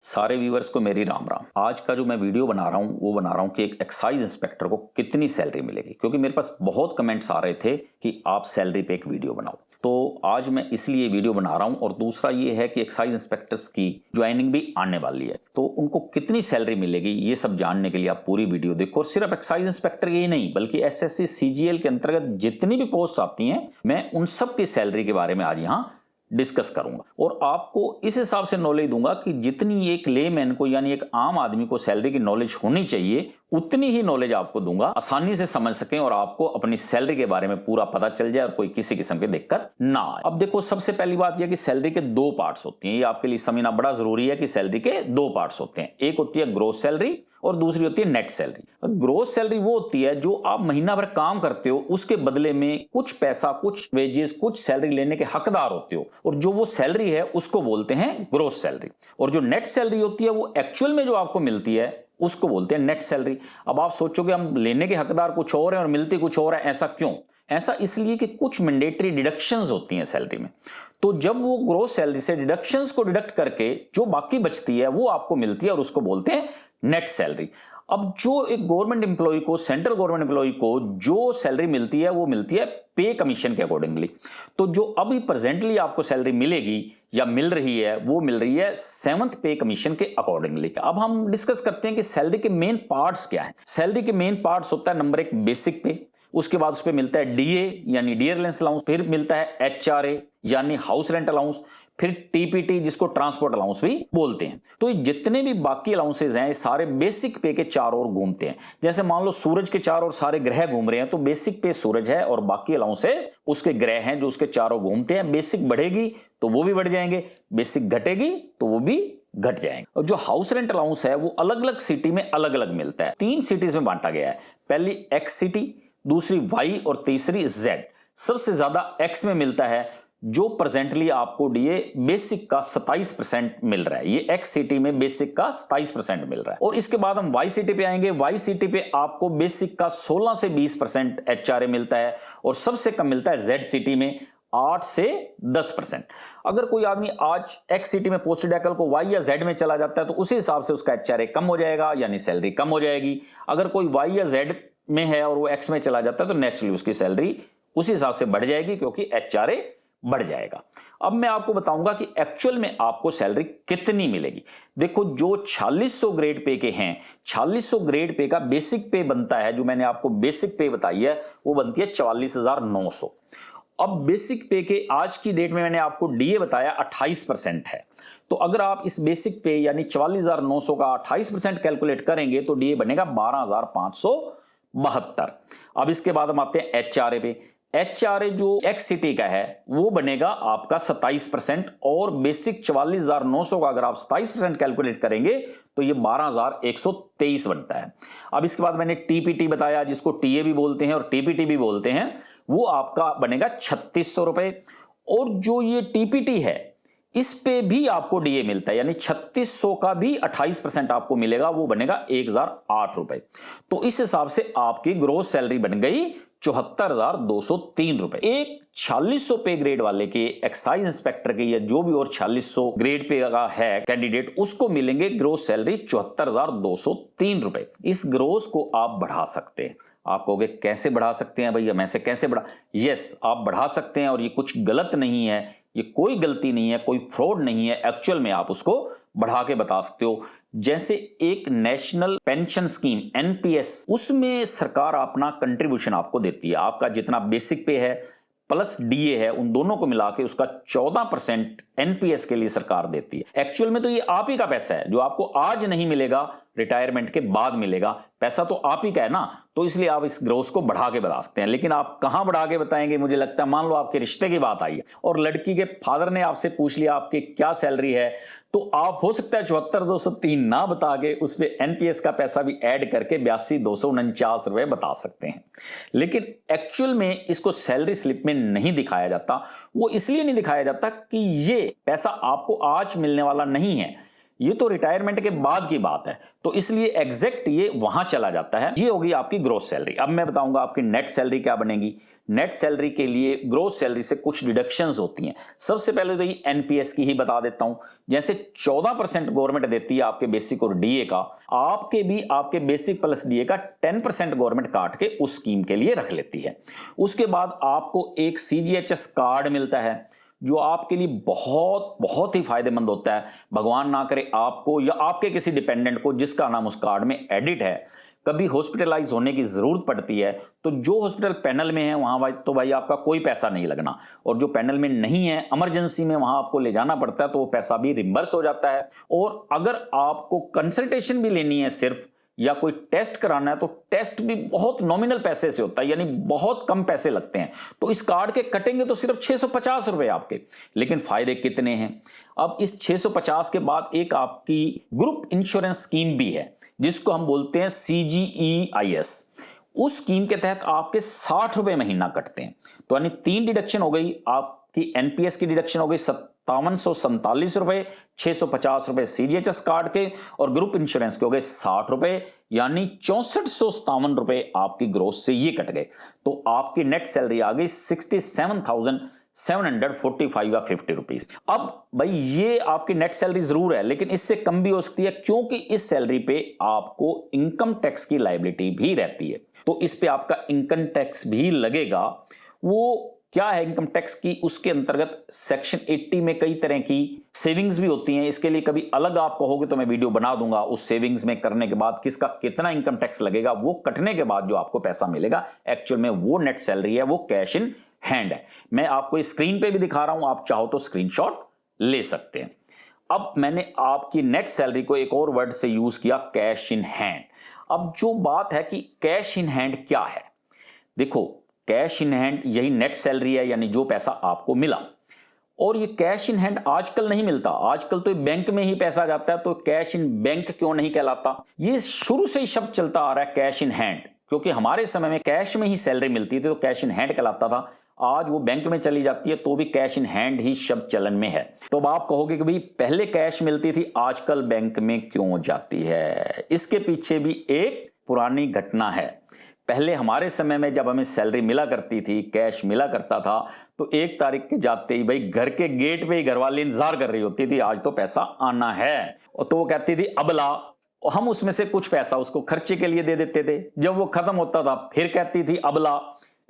सारे व्यूअर्स को मेरी राम राम। आज का जो मैं वीडियो बना रहा हूँ वो बना रहा हूँ कि एक एक्साइज इंस्पेक्टर को कितनी सैलरी मिलेगी, क्योंकि मेरे पास बहुत कमेंट्स आ रहे थे कि आप सैलरी पे एक वीडियो बनाओ। तो आज मैं इसलिए वीडियो बना रहा हूँ। और दूसरा ये है कि एक्साइज इंस्पेक्टर्स की ज्वाइनिंग भी आने वाली है, तो उनको कितनी सैलरी मिलेगी ये सब जानने के लिए आप पूरी वीडियो देखो। और सिर्फ एक्साइज इंस्पेक्टर ही नहीं बल्कि एसएससी सीजीएल के अंतर्गत जितनी भी पोस्ट आती हैं मैं उन सब की सैलरी के बारे में आज यहाँ डिस्कस करूंगा। और आपको इस हिसाब से नॉलेज दूंगा कि जितनी एक लेमैन को यानी एक आम आदमी को सैलरी की नॉलेज होनी चाहिए उतनी ही नॉलेज आपको दूंगा, आसानी से समझ सकें और आपको अपनी सैलरी के बारे में पूरा पता चल जाए और कोई किसी किस्म की दिक्कत ना आए। अब देखो, सबसे पहली बात यह कि सैलरी के दो पार्ट्स होती हैं। ये आपके लिए समझना बड़ा जरूरी है कि सैलरी के दो पार्ट्स होते हैं। एक होती है ग्रोस सैलरी और दूसरी होती है नेट सैलरी। ग्रोस सैलरी वो होती है जो आप महीना भर काम करते हो, उसके बदले में कुछ पैसा, कुछ वेजेस, कुछ सैलरी लेने के हकदार होते हो, और जो वो सैलरी है उसको बोलते हैं ग्रोस सैलरी। और जो नेट सैलरी होती है वो एक्चुअल में जो आपको मिलती है उसको बोलते हैं नेट सैलरी। अब आप सोचोगे हम लेने के हकदार कुछ और हैं और मिलती कुछ और है, ऐसा क्यों? ऐसा इसलिए कि कुछ मैंडेटरी डिडक्शंस होती हैं सैलरी में। तो जब वो ग्रोस सैलरी से डिडक्शंस को डिडक्ट करके जो बाकी बचती है वो आपको मिलती है और उसको बोलते हैं नेट सैलरी। अब जो एक गवर्नमेंट एम्प्लॉय को, सेंट्रल गवर्नमेंट एम्प्लॉय को जो सैलरी मिलती है वो मिलती है पे कमीशन के अकॉर्डिंगली। तो जो अभी प्रेजेंटली आपको सैलरी मिलेगी या मिल रही है वो मिल रही है 7th पे कमीशन के अकॉर्डिंगली। अब हम डिस्कस करते हैं कि सैलरी के मेन पार्ट्स क्या है। सैलरी के मेन पार्ट्स होता है नंबर 1 बेसिक पे, उसके बाद उस पे मिलता है डीए यानी डियर अलाउंस अलाउंस, फिर मिलता है एचआरए यानी हाउस रेंट अलाउंस, फिर टीपीटी जिसको ट्रांसपोर्ट अलाउंस भी बोलते हैं। तो ये जितने भी बाकी अलाउंसेज हैं ये सारे बेसिक पे के चारों ओर घूमते हैं। जैसे मान लो सूरज के चारों ओर सारे ग्रह घूम रहे हैं, तो बेसिक पे सूरज है और बाकी अलाउंसेज उसके ग्रह हैं जो उसके चारों घूमते हैं। बेसिक बढ़ेगी तो वो भी बढ़ जाएंगे, बेसिक घटेगी तो वो भी घट जाएंगे। और जो हाउस रेंट अलाउंस है वो अलग अलग सिटी में अलग अलग मिलता है। 3 सिटीज में बांटा गया है, पहली एक्स सिटी, दूसरी वाई और तीसरी जेड। सबसे ज्यादा एक्स में मिलता है, जो प्रेजेंटली आपको डीए बेसिक का 27% मिल रहा है। ये एक्स सिटी में बेसिक का 27% मिल रहा है। और इसके बाद हम वाई सिटी पे आएंगे। वाई सिटी पे आपको बेसिक का 16 से 20% एचआरए मिलता है और सबसे कम मिलता है जेड सिटी में 8 से 10%। अगर कोई आदमी आज एक्स सिटी में पोस्टेड है, कल को वाई या जेड में चला जाता है तो उसी हिसाब से उसका एचआरए कम हो जाएगा यानी सैलरी कम हो जाएगी। अगर कोई वाई या जेड में है और वो एक्स में चला जाता है तो नेचुरली उसकी सैलरी उसी हिसाब से बढ़ जाएगी क्योंकि एचआरए बढ़ जाएगा। अब मैं आपको बताऊंगा कि एक्चुअल में आपको सैलरी कितनी मिलेगी। देखो, जो 4600 ग्रेड पे के हैं, 4600 ग्रेड पे का बेसिक पे बनता है, जो मैंने आपको बेसिक पे बताई है वो बनती है 44,900। अब बेसिक पे के आज की डेट में मैंने आपको डीए बताया 28% है। तो अगर आप इस बेसिक पे यानी 44,900 का 28% कैलकुलेट करेंगे तो डीए बनेगा 12,572। अब इसके बाद हम आते हैं एचआरए पे। एचआरए जो एक्स सिटी का है वो बनेगा आपका 27% और बेसिक 44,900 का अगर आप 27% कैलकुलेट करेंगे तो ये 12,123 बनता है। अब इसके बाद मैंने टीपीटी बताया जिसको टीए भी बोलते हैं और टीपीटी भी बोलते हैं, वो आपका बनेगा 3600 रुपए। और जो ये टीपीटी है इस पे भी आपको डीए मिलता है यानी 3600 का भी 28% आपको मिलेगा, वो बनेगा 1008 रुपए। तो इस हिसाब से आपकी ग्रोस सैलरी बन गई 74,203 रुपए। एक 4600 पे ग्रेड वाले के एक्साइज इंस्पेक्टर के या जो भी और 4600 ग्रेड पे का है कैंडिडेट, उसको मिलेंगे ग्रोस सैलरी 74,203 रुपए। इस ग्रोस को आप बढ़ा सकते हैं। आप कहोगे कैसे बढ़ा सकते हैं भैया, मैं से कैसे बढ़ा? यस, आप बढ़ा सकते हैं और ये कुछ गलत नहीं है, ये कोई गलती नहीं है, कोई फ्रॉड नहीं है। एक्चुअल में आप उसको बढ़ा के बता सकते हो। जैसे एक नेशनल पेंशन स्कीम एनपीएस, उसमें सरकार अपना कंट्रीब्यूशन आपको देती है। आपका जितना बेसिक पे है प्लस डीए है उन दोनों को मिला के उसका 14% एनपीएस के लिए सरकार देती है। एक्चुअल में तो ये आप ही का पैसा है जो आपको आज नहीं मिलेगा, रिटायरमेंट के बाद मिलेगा। पैसा तो आप ही का है ना, तो इसलिए आप इस ग्रोस को बढ़ा के बता सकते हैं। लेकिन आप कहां बढ़ा के बताएंगे? मुझे लगता है मान लो आपके रिश्ते की बात आई है और लड़की के फादर ने आपसे पूछ लिया आपकी क्या सैलरी है, तो आप हो सकता है 74,203 ना बता के उस पर एनपीएस का पैसा भी ऐड करके 82,249 रुपए बता सकते हैं। लेकिन एक्चुअल में इसको सैलरी स्लिप में नहीं दिखाया जाता। वो इसलिए नहीं दिखाया जाता कि ये पैसा आपको आज मिलने वाला नहीं है। ये तो रिटायरमेंट के बाद की बात है, तो इसलिए एग्जैक्ट ये वहां चला जाता है। ये होगी आपकी ग्रोस सैलरी। अब मैं बताऊंगा आपकी नेट सैलरी क्या बनेगी। नेट सैलरी के लिए ग्रोस सैलरी से कुछ डिडक्शंस होती हैं। सबसे पहले तो ये एनपीएस की ही बता देता हूं। जैसे 14% गवर्नमेंट देती है आपके बेसिक और डीए का, आपके भी आपके बेसिक प्लस डीए का 10% गवर्नमेंट काट के उस स्कीम के लिए रख लेती है। उसके बाद आपको एक सीजीएचएस कार्ड मिलता है जो आपके लिए बहुत बहुत ही फायदेमंद होता है। भगवान ना करे आपको या आपके किसी डिपेंडेंट को जिसका नाम उस कार्ड में एडिट है कभी हॉस्पिटलाइज होने की जरूरत पड़ती है, तो जो हॉस्पिटल पैनल में है वहां तो भाई आपका कोई पैसा नहीं लगना, और जो पैनल में नहीं है इमरजेंसी में वहां आपको ले जाना पड़ता है तो वो पैसा भी रिम्बर्स हो जाता है। और अगर आपको कंसल्टेशन भी लेनी है सिर्फ, या कोई टेस्ट कराना है, तो टेस्ट भी बहुत नॉमिनल पैसे से होता है, यानी बहुत कम पैसे लगते हैं। तो इस कार्ड के कटेंगे तो सिर्फ 650 रुपए आपके, लेकिन फायदे कितने हैं। अब इस 650 के बाद एक आपकी ग्रुप इंश्योरेंस स्कीम भी है जिसको हम बोलते हैं CGEIS। उस स्कीम के तहत आपके 60 रुपए महीना कटते हैं। तो यानी 3 डिडक्शन हो गई, आपकी एनपीएस की डिडक्शन हो गई 5747 रुपए, 650 रुपए सीजीएचएस कार्ड के, और ग्रुप इंश्योरेंस के हो गए 60 रुपए, यानी 6457 रुपए आपकी ग्रोस से ये कट गए। तो आपकी नेट सैलरी आ गई 67,745 या 50 रुपीज। अब भाई ये आपकी नेट सैलरी जरूर है, लेकिन इससे कम भी हो सकती है, क्योंकि इस सैलरी पे आपको इनकम टैक्स की लायबिलिटी भी रहती है। तो इस पे आपका इनकम टैक्स भी लगेगा। वो क्या है इनकम टैक्स की, उसके अंतर्गत सेक्शन 80 में कई तरह की सेविंग्स भी होती हैं। इसके लिए कभी अलग आप कहोगे तो मैं वीडियो बना दूंगा। उस सेविंग्स में करने के बाद किसका कितना इनकम टैक्स लगेगा, वो कटने के बाद जो आपको पैसा मिलेगा एक्चुअल में वो नेट सैलरी है, वो कैश इन हैंड है। मैं आपको स्क्रीन पे भी दिखा रहा हूं, आप चाहो तो स्क्रीनशॉट ले सकते हैं। अब मैंने आपकी नेट सैलरी को एक और वर्ड से यूज किया, कैश इन हैंड। अब जो बात है कि कैश इन हैंड क्या है, देखो कैश इन हैंड यही नेट सैलरी है, यानी जो पैसा आपको मिला। और ये कैश इन हैंड आजकल नहीं मिलता, आजकल तो बैंक में ही पैसा जाता है, तो कैश इन बैंक क्यों नहीं कहलाता। ये शुरू से ही शब्द चलता आ रहा है कैश इन हैंड, क्योंकि हमारे समय में कैश में ही सैलरी मिलती थी तो कैश इन हैंड कहलाता था। आज वो बैंक में चली जाती है तो भी कैश इन हैंड ही शब्द चलन में है। तो अब आप कहोगे कि भाई पहले कैश मिलती थी आजकल बैंक में क्यों जाती है। इसके पीछे भी एक पुरानी घटना है। पहले हमारे समय में जब हमें सैलरी मिला करती थी, कैश मिला करता था, तो 1 तारीख के जाते ही भाई घर के गेट पे ही घरवाली इंतजार कर रही होती थी, आज तो पैसा आना है। और तो वो कहती थी अब ला, और हम उसमें से कुछ पैसा उसको खर्चे के लिए दे देते थे। जब वो खत्म होता था फिर कहती थी अबला,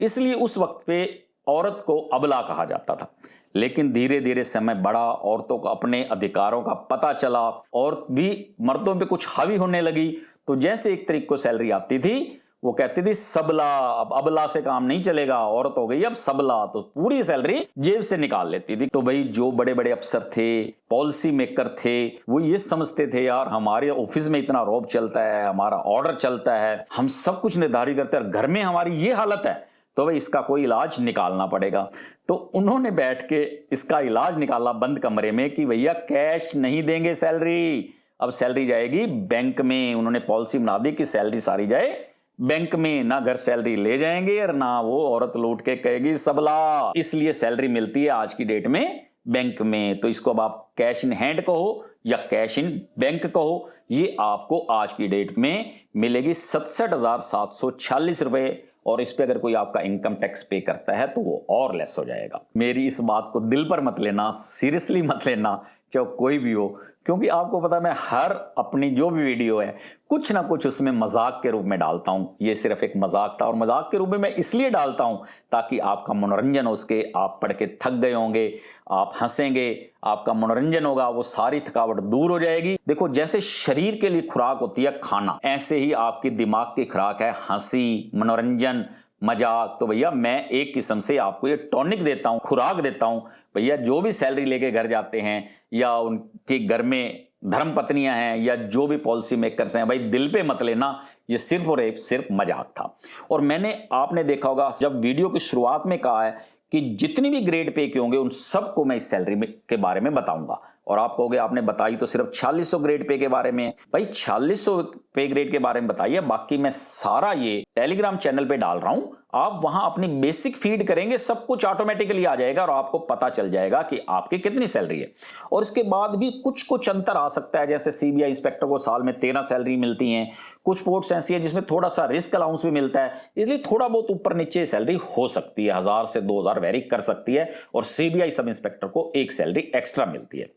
इसलिए उस वक्त पे औरत को अबला कहा जाता था। लेकिन धीरे धीरे समय बढ़ा, औरतों को अपने अधिकारों का पता चला, औरत भी मर्दों पे कुछ हावी होने लगी। तो जैसे 1 तारीख को सैलरी आती थी वो कहती थी सबला, अब अबला से काम नहीं चलेगा, औरत हो गई अब सबला, तो पूरी सैलरी जेब से निकाल लेती थी। तो भाई जो बड़े बड़े अफसर थे, पॉलिसी मेकर थे, वो ये समझते थे यार हमारे ऑफिस में इतना रौब चलता है, हमारा ऑर्डर चलता है, हम सब कुछ निर्धारित करते हैं, घर में हमारी ये हालत है, तो भाई इसका कोई इलाज निकालना पड़ेगा। तो उन्होंने बैठ के इसका इलाज निकाला बंद कमरे में कि भैया कैश नहीं देंगे सैलरी, अब सैलरी जाएगी बैंक में। उन्होंने पॉलिसी बना दी कि सैलरी सारी जाए बैंक में, ना घर सैलरी ले जाएंगे और ना वो औरत लौट के कहेगी सबला। इसलिए सैलरी मिलती है आज की डेट में बैंक में। तो इसको अब आप कैश इन हैंड कहो या कैश इन बैंक कहो, ये आपको आज की डेट में मिलेगी 67,746 रुपए। और इस पे अगर कोई आपका इनकम टैक्स पे करता है तो वो और लेस हो जाएगा। मेरी इस बात को दिल पर मत लेना, सीरियसली मत लेना, चाहे कोई भी हो, क्योंकि आपको पता है मैं हर अपनी जो भी वीडियो है कुछ ना कुछ उसमें मजाक के रूप में डालता हूं। ये सिर्फ एक मजाक था, और मजाक के रूप में मैं इसलिए डालता हूं ताकि आपका मनोरंजन हो सके। आप पढ़ के थक गए होंगे, आप हंसेंगे, आपका मनोरंजन होगा, वो सारी थकावट दूर हो जाएगी। देखो जैसे शरीर के लिए खुराक होती है खाना, ऐसे ही आपकी दिमाग की खुराक है हंसी, मनोरंजन, मजाक। तो भैया मैं एक किस्म से आपको ये टॉनिक देता हूं, खुराक देता हूं। भैया जो भी सैलरी लेके घर जाते हैं, या उनके घर में धर्म पत्नियां हैं, या जो भी पॉलिसी मेकर्स हैं, भाई दिल पे मत लेना, ये सिर्फ और सिर्फ मजाक था। और मैंने आपने देखा होगा जब वीडियो की शुरुआत में कहा है कि जितनी भी ग्रेड पे के होंगे उन सबको मैं इस सैलरी के बारे में बताऊंगा। और आप कहोगे आपने बताई तो सिर्फ 4600 ग्रेड पे के बारे में। भाई 4600 पे ग्रेड के बारे में बताइए, बाकी मैं सारा ये टेलीग्राम चैनल पे डाल रहा हूं, आप वहां अपनी बेसिक फीड करेंगे, सब कुछ ऑटोमेटिकली आ जाएगा और आपको पता चल जाएगा कि आपकी कितनी सैलरी है। और इसके बाद भी कुछ कुछ अंतर आ सकता है, जैसे सीबीआई इंस्पेक्टर को साल में 13 सैलरी मिलती है, कुछ पोस्ट्स ऐसी है जिसमें थोड़ा सा रिस्क अलाउंस भी मिलता है, इसलिए थोड़ा बहुत ऊपर नीचे सैलरी हो सकती है, 1000 से 2000 वेरी कर सकती है। और सीबीआई सब इंस्पेक्टर को एक सैलरी एक्स्ट्रा मिलती है।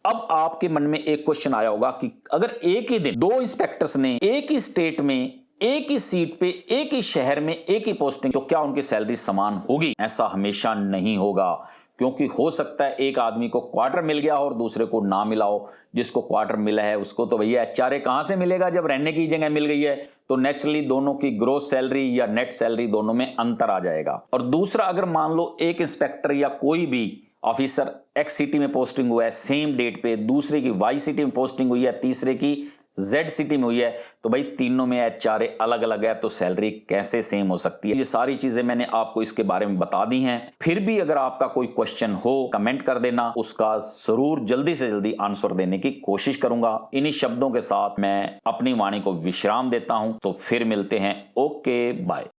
अब आपके मन में एक क्वेश्चन आया होगा कि अगर एक ही दिन 2 इंस्पेक्टर्स ने एक ही स्टेट में, एक ही सीट पे, एक ही शहर में, एक ही पोस्टिंग, तो क्या उनकी सैलरी समान होगी? ऐसा हमेशा नहीं होगा, क्योंकि हो सकता है एक आदमी को क्वार्टर मिल गया और दूसरे को ना मिला हो। जिसको क्वार्टर मिला है उसको तो भैया एचआरए कहां से मिलेगा, जब रहने की जगह मिल गई है तो नेचुरली दोनों की ग्रोस सैलरी या नेट सैलरी दोनों में अंतर आ जाएगा। और दूसरा, अगर मान लो एक इंस्पेक्टर या कोई भी ऑफिसर एक्स सिटी में पोस्टिंग हुआ है सेम डेट पे, दूसरे की वाई सिटी में पोस्टिंग हुई है, तीसरे की जेड सिटी में हुई है, तो भाई तीनों में एचआरए अलग अलग है, तो सैलरी कैसे सेम हो सकती है? ये सारी चीजें मैंने आपको इसके बारे में बता दी हैं। फिर भी अगर आपका कोई क्वेश्चन हो कमेंट कर देना, उसका जरूर जल्दी से जल्दी आंसर देने की कोशिश करूंगा। इन्हीं शब्दों के साथ मैं अपनी वाणी को विश्राम देता हूं, तो फिर मिलते हैं। Okay bye.